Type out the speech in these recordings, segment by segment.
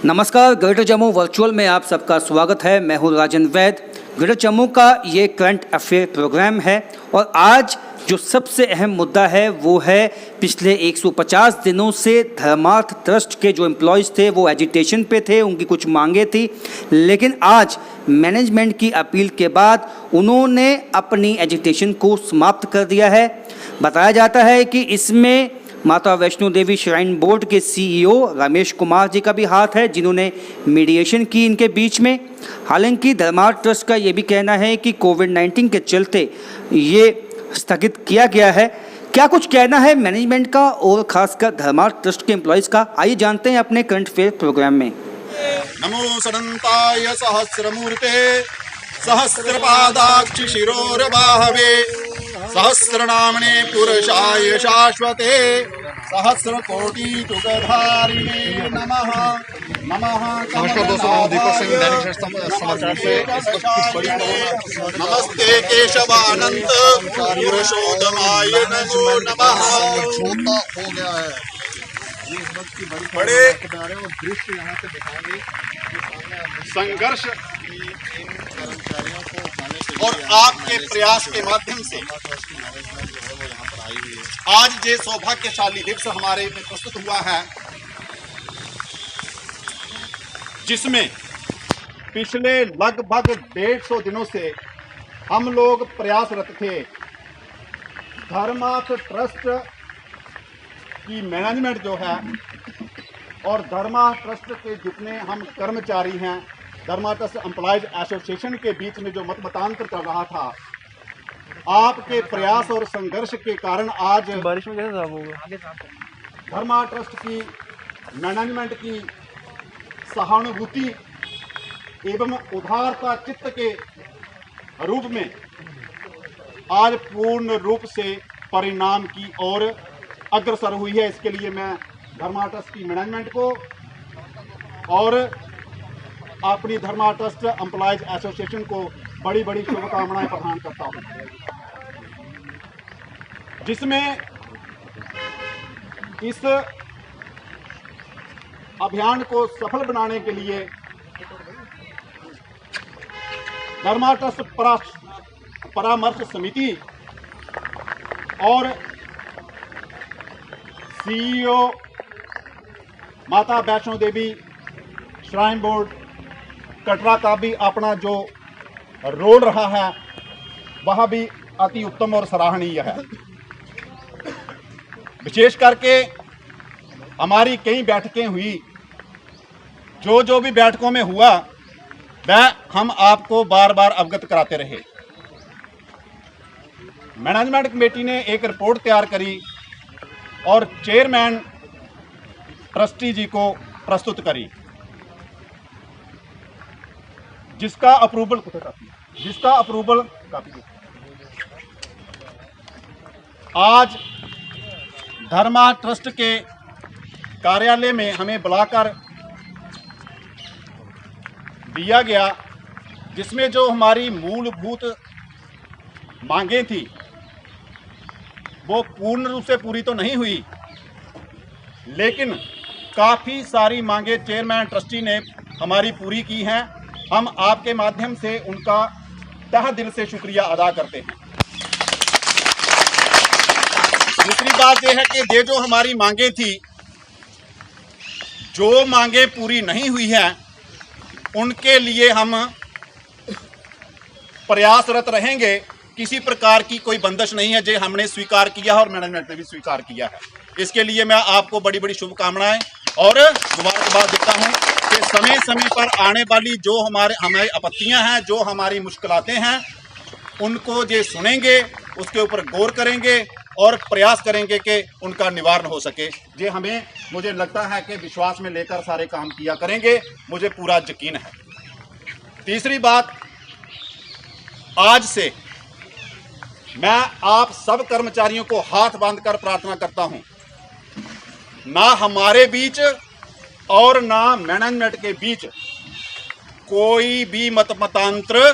नमस्कार, greater Jammu virtual में आप सबका स्वागत है। मैं हूं राजन वैद। ग्रेटर जम्मू का ये करंट अफेयर प्रोग्राम है और आज जो सबसे अहम मुद्दा है वो है पिछले 150 दिनों से धर्मार्थ ट्रस्ट के जो एम्प्लॉयज़ थे वो एजिटेशन पे थे, उनकी कुछ मांगे थी, लेकिन आज मैनेजमेंट की अपील के बाद उन्होंने अपनी एजिटेशन को समाप्त कर दिया है। बताया जाता है कि इसमें माता वैष्णो देवी श्राइन बोर्ड के सीईओ रमेश कुमार जी का भी हाथ है, जिन्होंने मीडिएशन की इनके बीच में। हालांकि धर्मार्थ ट्रस्ट का ये भी कहना है कि कोविड-19 के चलते ये स्थगित किया गया है। क्या कुछ कहना है मैनेजमेंट का और खासकर धर्मार्थ ट्रस्ट के एम्प्लॉयज़ का, आइए जानते हैं अपने करंट अफेयर प्रोग्राम में। नमो सदन्ताय सहस्रमूर्ते सहस्रपादाक्ष शिरोर्बाहवे सहस्रनामने पुरुषाय शाश्वते सहस्रकोटियुगधारिणे नमः। नमस्कार दोस्तों, मैं दीपक सिंह, दैनिक समाचार से नमस्ते केशवानंद पुरुषोत्तमाय नमो नमः। छोटा हो गया है। बड़े संघर्ष और आपके प्रयास के माध्यम से आज ये सौभाग्यशाली दिवस हमारे में प्रस्तुत हुआ है, जिसमें पिछले लगभग 150 दिनों से हम लोग प्रयासरत थे। धर्मार्थ ट्रस्ट की मैनेजमेंट जो है और धर्मार्थ ट्रस्ट के जितने हम कर्मचारी हैं, धर्मार्थ ट्रस्ट एम्प्लॉयज एसोसिएशन के बीच में जो मतमतांतर चल रहा था, आपके प्रयास और संघर्ष के कारण आज बारिश में कैसे साफ होगा? धर्मार्थ ट्रस्ट की मैनेजमेंट की सहानुभूति एवं उदारता चित्त के रूप में आज पूर्ण रूप से परिणाम की ओर अग्रसर हुई है। इसके लिए मैं धर्मार्थ ट्रस्ट की मैनेजमेंट को और अपनी धर्मार्थ ट्रस्ट एम्प्लॉयज एसोसिएशन को बड़ी बड़ी शुभकामनाएं प्रदान करता हूं, जिसमें इस अभियान को सफल बनाने के लिए धर्मार्थ ट्रस्ट परामर्श समिति और सीईओ माता वैष्णो देवी श्राइन बोर्ड कटरा का भी अपना जो रोल रहा है वह भी अति उत्तम और सराहनीय है। विशेष करके हमारी कई बैठकें हुई, जो भी बैठकों में हुआ वह हम आपको बार बार अवगत कराते रहे। मैनेजमेंट कमेटी ने एक रिपोर्ट तैयार करी और चेयरमैन ट्रस्टी जी को प्रस्तुत करी, जिसका अप्रूवल आज धर्मार्थ ट्रस्ट के कार्यालय में हमें बुलाकर दिया गया, जिसमें जो हमारी मूलभूत मांगें थी वो पूर्ण रूप से पूरी तो नहीं हुई, लेकिन काफ़ी सारी मांगें चेयरमैन ट्रस्टी ने हमारी पूरी की हैं। हम आपके माध्यम से उनका तहे दिल से शुक्रिया अदा करते हैं। दूसरी बात यह है कि ये जो हमारी मांगें थी, जो मांगें पूरी नहीं हुई हैं, उनके लिए हम प्रयासरत रहेंगे। किसी प्रकार की कोई बंदिश नहीं है, जो हमने स्वीकार किया है और मैनेजमेंट ने भी स्वीकार किया है। इसके लिए मैं आपको बड़ी बड़ी शुभकामनाएं और मुबारकबाद देता हूं कि समय समय पर आने वाली जो हमारी आपत्तियां हैं, जो हमारी मुश्किलातें हैं, उनको ये सुनेंगे, उसके ऊपर गौर करेंगे और प्रयास करेंगे कि उनका निवारण हो सके। ये मुझे लगता है कि विश्वास में लेकर सारे काम किया करेंगे, मुझे पूरा यकीन है। तीसरी बात, आज से मैं आप सब कर्मचारियों को हाथ बांधकर प्रार्थना करता हूं, ना हमारे बीच और ना मैनेजमेंट के बीच कोई भी मतमतांतर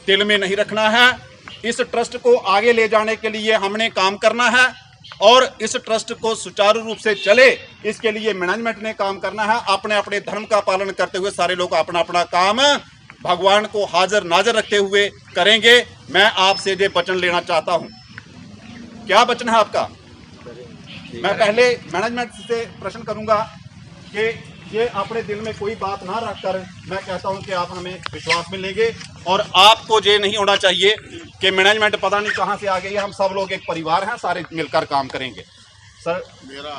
दिल में नहीं रखना है। इस ट्रस्ट को आगे ले जाने के लिए हमने काम करना है और इस ट्रस्ट को सुचारू रूप से चले, इसके लिए मैनेजमेंट ने काम करना है। अपने अपने धर्म का पालन करते हुए सारे लोग अपना अपना काम भगवान को हाजिर नाजिर रखते हुए करेंगे। मैं आपसे ये वचन लेना चाहता हूं। क्या वचन है आपका? मैं पहले मैनेजमेंट से प्रश्न करूंगा कि ये अपने दिल में कोई बात ना रखकर मैं कहता हूं कि आप हमें विश्वास में लेंगे, और आपको ये नहीं होना चाहिए कि मैनेजमेंट पता नहीं कहां से आ गई है। हम सब लोग एक परिवार हैं, सारे मिलकर काम करेंगे। सर,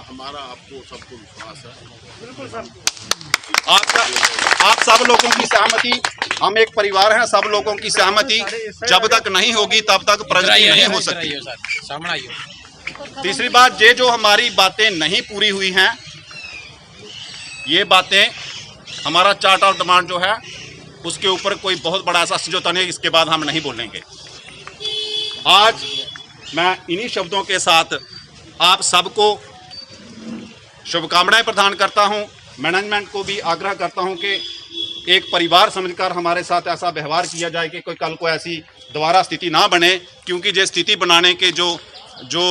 हमारा आपको सबको विश्वास है। बिल्कुल सर, आप सब लोगों की सहमति, हम एक परिवार हैं, सब लोगों की सहमति जब तक नहीं होगी तब तक प्रगति नहीं हो सकती। तीसरी बात, ये जो हमारी बातें नहीं पूरी हुई हैं, ये बातें हमारा चार्ट ऑफ डिमांड जो है उसके ऊपर कोई बहुत बड़ा ऐसा समझौता नहीं है, इसके बाद हम नहीं बोलेंगे। आज मैं इन्हीं शब्दों के साथ आप सबको शुभकामनाएं प्रदान करता हूं। मैनेजमेंट को भी आग्रह करता हूं कि एक परिवार समझकर हमारे साथ ऐसा व्यवहार किया जाए कि कोई कल को ऐसी दोबारा स्थिति ना बने, क्योंकि ये स्थिति बनाने के जो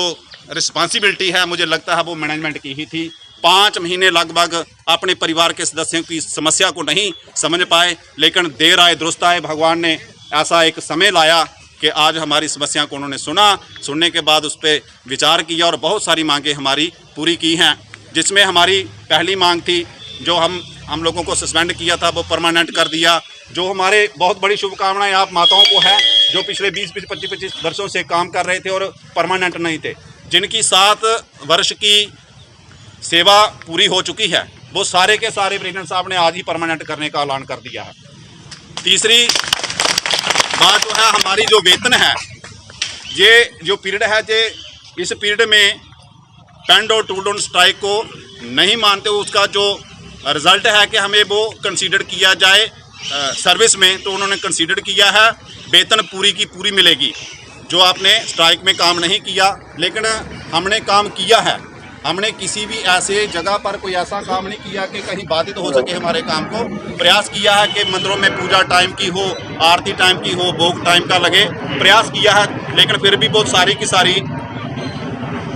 रिस्पॉन्सिबिलिटी है मुझे लगता है वो मैनेजमेंट की ही थी। 5 महीने लगभग अपने परिवार के सदस्यों की समस्या को नहीं समझ पाए, लेकिन देर आए दुरुस्त आए। भगवान ने ऐसा एक समय लाया कि आज हमारी समस्या को उन्होंने सुनने के बाद उस पर विचार किया और बहुत सारी मांगें हमारी पूरी की हैं, जिसमें हमारी पहली मांग थी जो हम लोगों को सस्पेंड किया था वो परमानेंट कर दिया। जो हमारे बहुत बड़ी शुभकामनाएं आप माताओं को है जो पिछले 20-25 वर्षों से काम कर रहे थे और परमानेंट नहीं थे, जिनकी 7 वर्ष की सेवा पूरी हो चुकी है, वो सारे के सारे प्रेसिडेंट साहब ने आज ही परमानेंट करने का ऐलान कर दिया है। तीसरी बात जो है हमारी जो वेतन है, ये जो पीरियड है, ये इस पीरियड में पेंड और टू डाउन स्ट्राइक को नहीं मानते, उसका जो रिजल्ट है कि हमें वो कंसीडर किया जाए सर्विस में, तो उन्होंने कंसीडर किया है। वेतन पूरी की पूरी मिलेगी। जो आपने स्ट्राइक में काम नहीं किया, लेकिन हमने काम किया है। हमने किसी भी ऐसे जगह पर कोई ऐसा काम नहीं किया कि कहीं बाधित हो सके हमारे काम को। प्रयास किया है कि मंदिरों में पूजा टाइम की हो, आरती टाइम की हो, भोग टाइम का लगे, प्रयास किया है। लेकिन फिर भी बहुत सारी की सारी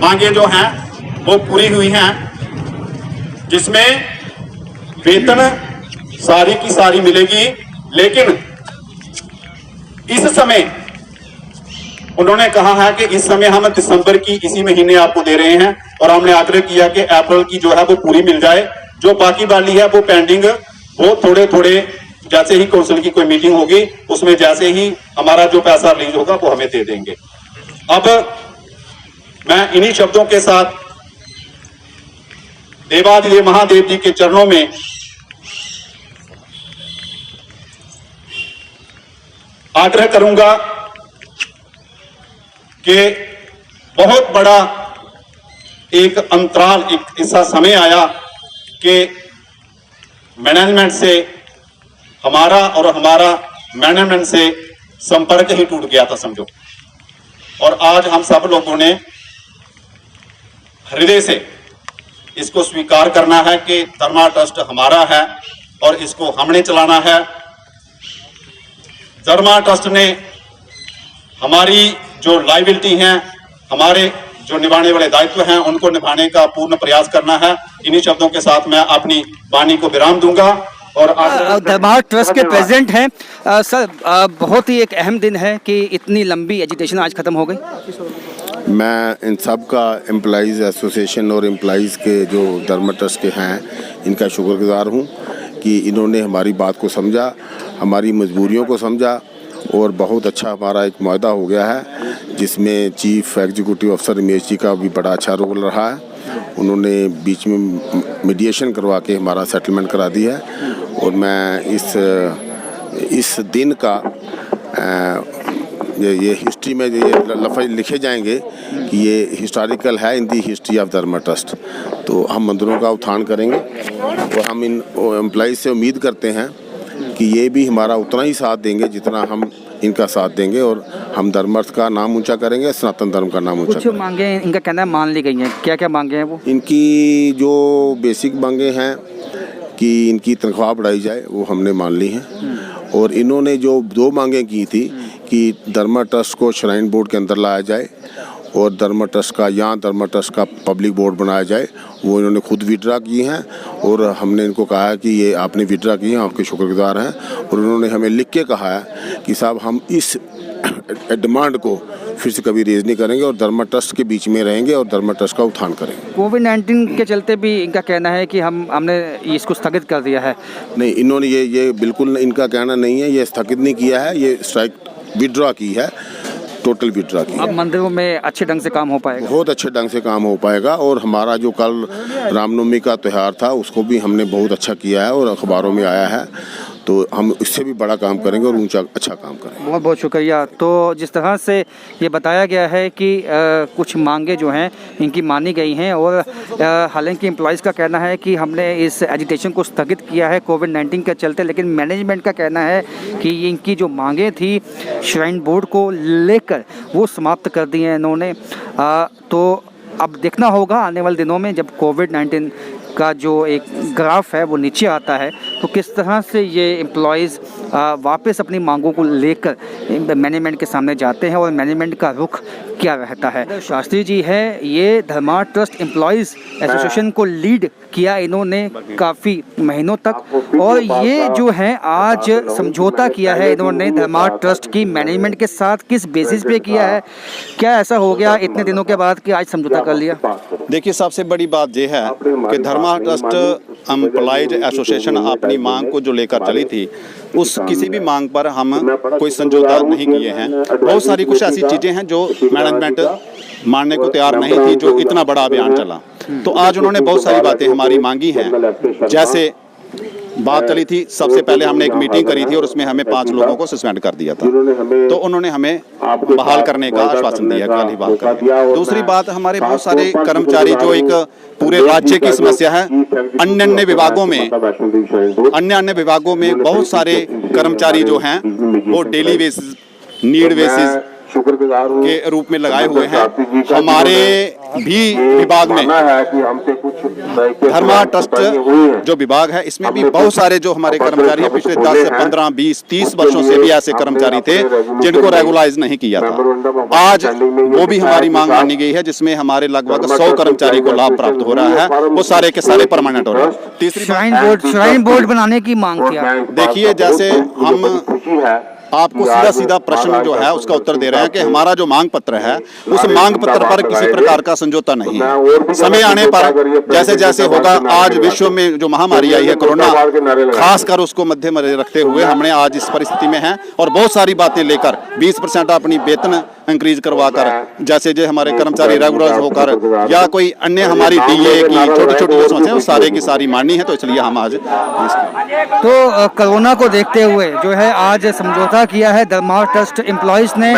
मांगें जो हैं वो पूरी हुई हैं, जिसमें वेतन सारी की सारी मिलेगी। लेकिन इस समय उन्होंने कहा है कि इस समय हम दिसंबर की इसी महीने आपको दे रहे हैं, और हमने आग्रह किया कि अप्रैल की जो है वो पूरी मिल जाए। जो बाकी वाली है वो पेंडिंग, वो थोड़े थोड़े जैसे ही काउंसिल की कोई मीटिंग होगी उसमें जैसे ही हमारा जो पैसा रिलीज होगा वो हमें दे देंगे। अब मैं इन्हीं शब्दों के साथ देवादिदेव महादेव जी के चरणों में आग्रह करूंगा कि बहुत बड़ा एक अंतराल, एक ऐसा समय आया कि मैनेजमेंट से हमारा और हमारा मैनेजमेंट से संपर्क ही टूट गया था समझो। और आज हम सब लोगों ने हृदय से इसको स्वीकार करना है कि धर्मा ट्रस्ट हमारा है और इसको हमने चलाना है। धर्मा ट्रस्ट ने हमारी जो लायबिलिटी हैं, हमारे जो निभाने वाले दायित्व हैं, उनको निभाने का पूर्ण प्रयास करना है। इन्हीं शब्दों के साथ मैं अपनी वाणी को विराम दूंगा। और धर्मा ट्रस्ट के प्रेसिडेंट हैं सर, बहुत ही एक अहम दिन है कि इतनी लंबी एजिटेशन आज खत्म हो गई। मैं इन सब का एम्प्लॉइज़ एसोसिएशन और एम्प्लॉइज़ के जो धर्मा ट्रस्ट के हैं इनका शुक्रगुजार हूँ कि इन्होंने हमारी बात को समझा, हमारी मजबूरियों को समझा, और बहुत अच्छा हमारा एक मुआहदा हो गया है जिसमें चीफ एग्जीक्यूटिव अफसर रमेश जी का भी बड़ा अच्छा रोल रहा है। उन्होंने बीच में मीडिएशन करवा के हमारा सेटलमेंट करा दिया है। और मैं इस दिन का ये हिस्ट्री में ये लफ्ज़ लिखे जाएंगे कि ये हिस्टोरिकल है इन दी हिस्ट्री ऑफ धर्मा ट्रस्ट। तो हम मंदिरों का उत्थान करेंगे और हम इन एम्प्लॉइज से उम्मीद करते हैं कि ये भी हमारा उतना ही साथ देंगे जितना हम इनका साथ देंगे, और हम धर्म का नाम ऊंचा करेंगे, सनातन धर्म का नाम ऊंचा करेंगे। कुछ मांगे इनका कहना है मान ली गई हैं, क्या क्या मांगे हैं वो? इनकी जो बेसिक मांगे हैं कि इनकी तनख्वाह बढ़ाई जाए वो हमने मान ली हैं। और इन्होंने जो 2 मांगें की थी कि धर्मा ट्रस्ट को श्राइन बोर्ड के अंदर लाया जाए और धर्म ट्रस्ट का पब्लिक बोर्ड बनाया जाए। वो इन्होंने खुद विड्रा की हैं और हमने इनको कहा है कि ये आपने विड्रा की हैं, आपके शुक्रगुजार हैं। और उन्होंने हमें लिख के कहा है कि साहब हम इस डिमांड को फिर से कभी रेज नहीं करेंगे और धर्म ट्रस्ट के बीच में रहेंगे और धर्म ट्रस्ट का उत्थान करेंगे। कोविड-19 के चलते भी इनका कहना है कि हमने इसको स्थगित कर दिया है। नहीं, इन्होंने ये बिल्कुल इनका कहना नहीं है, ये स्थगित नहीं किया है, ये स्ट्राइक विड्रॉ की है, टोटल विड्रॉ की। अब मंदिरों में अच्छे ढंग से काम हो पाएगा, बहुत अच्छे ढंग से काम हो पाएगा। और हमारा जो कल रामनवमी का त्यौहार था उसको भी हमने बहुत अच्छा किया है और अखबारों में आया है, तो हम इससे भी बड़ा काम करेंगे और अच्छा काम करेंगे। बहुत बहुत शुक्रिया। तो जिस तरह से ये बताया गया है कि कुछ मांगे जो हैं इनकी मानी गई हैं और हालांकि एम्प्लॉयज़ का कहना है कि हमने इस एजिटेशन को स्थगित किया है कोविड-19 के चलते, लेकिन मैनेजमेंट का कहना है कि इनकी जो मांगे थी श्राइन बोर्ड को लेकर वो समाप्त कर दी हैं इन्होंने। तो अब देखना होगा आने वाले दिनों में जब कोविड-19 का जो एक ग्राफ है वो नीचे आता है तो किस तरह से ये एम्प्लॉयज़ वापस अपनी मांगों को लेकर मैनेजमेंट के सामने जाते हैं और मैनेजमेंट का रुख क्या रहता है। शास्त्री जी है, ये धर्मा ट्रस्ट एम्प्लॉयज़ एसोसिएशन को लीड किया इन्होंने काफ़ी महीनों तक, और ये जो है आज समझौता किया है इन्होंने धर्मा ट्रस्ट की मैनेजमेंट के साथ। किस बेसिस पे किया है, क्या ऐसा हो गया इतने दिनों के बाद कि आज समझौता कर लिया? देखिए, सबसे बड़ी बात यह है कि धर्मा ट्रस्ट एम्प्लॉयज एसोसिएशन अपनी मांग को जो लेकर चली थी उस किसी भी मांग पर हम कोई समझौता नहीं किए हैं। बहुत सारी कुछ ऐसी चीज़ें हैं जो मैनेजमेंट मानने को तैयार नहीं थी, जो इतना बड़ा अभियान चला। तो आज उन्होंने बहुत सारी बातें हमारी मांगी हैं। जैसे बात चली थी, सबसे पहले हमने एक मीटिंग करी थी और उसमें हमें 5 लोगों को सस्पेंड कर दिया था, तो उन्होंने हमें बहाल करने का आश्वासन दिया कि ही बहाल करेंगे। दूसरी बात, हमारे बहुत सारे कर्मचारी जो एक पूरे राज्य की समस्या है, अन्य विभागों में बहुत सारे कर्मचारी जो हैं वो डेली बेसिस, नीड बेसिस के रूप में लगाए हुए हैं। हमारे भी विभाग में धर्मा ट्रस्ट जो विभाग है इसमें भी बहुत सारे जो हमारे कर्मचारी हैं, पिछले 10 से 15, 20, 30 वर्षों से भी ऐसे कर्मचारी थे जिनको रेगुलाइज नहीं किया था। आज वो भी हमारी मांग मानी गई है, जिसमें हमारे लगभग 100 कर्मचारी को लाभ प्राप्त हो रहा है, वो सारे के सारे परमानेंट हो रहे हैं। तीसरी श्राइन बोर्ड बनाने की मांग थी। देखिए, जैसे हम आपको सीधा प्रश्न जो है उसका उत्तर दे रहे हैं कि हमारा जो मांग पत्र है उस मांग पत्र पर किसी प्रकार का समझौता नहीं है। समय आने पर जैसे जैसे होगा, आज विश्व में जो महामारी आई है कोरोना, खासकर उसको मध्य में रखते हुए हमने आज इस परिस्थिति में हैं और बहुत सारी बातें लेकर 20% अपनी वेतन इंक्रीज करवाकर, जैसे जो हमारे कर्मचारी रेगुलर होकर या कोई अन्य हमारी डीए की छोटी छोटी जो समस्या है वो सारे की सारी माननी है। तो इसलिए हम आज तो कोरोना को देखते हुए जो है आज समझौता किया है धर्मा ट्रस्ट एम्प्लॉयज ने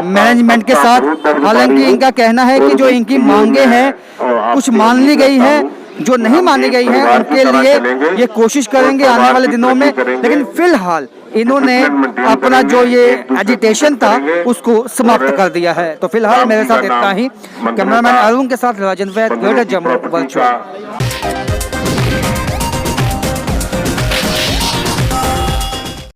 मैनेजमेंट के साथ। हालांकि इनका कहना है कि जो इनकी मांगे हैं कुछ मान ली गई है, जो नहीं मानी गई है उनके लिए ये कोशिश करेंगे आने वाले दिनों में। लेकिन फिलहाल इन्होंने अपना जो ये एजिटेशन था उसको समाप्त कर दिया है। तो फिलहाल मेरे साथ इतना ही। कैमरामैन अरुण के साथ राजन वैद, ग्रेटर जम्मू वर्चुअल।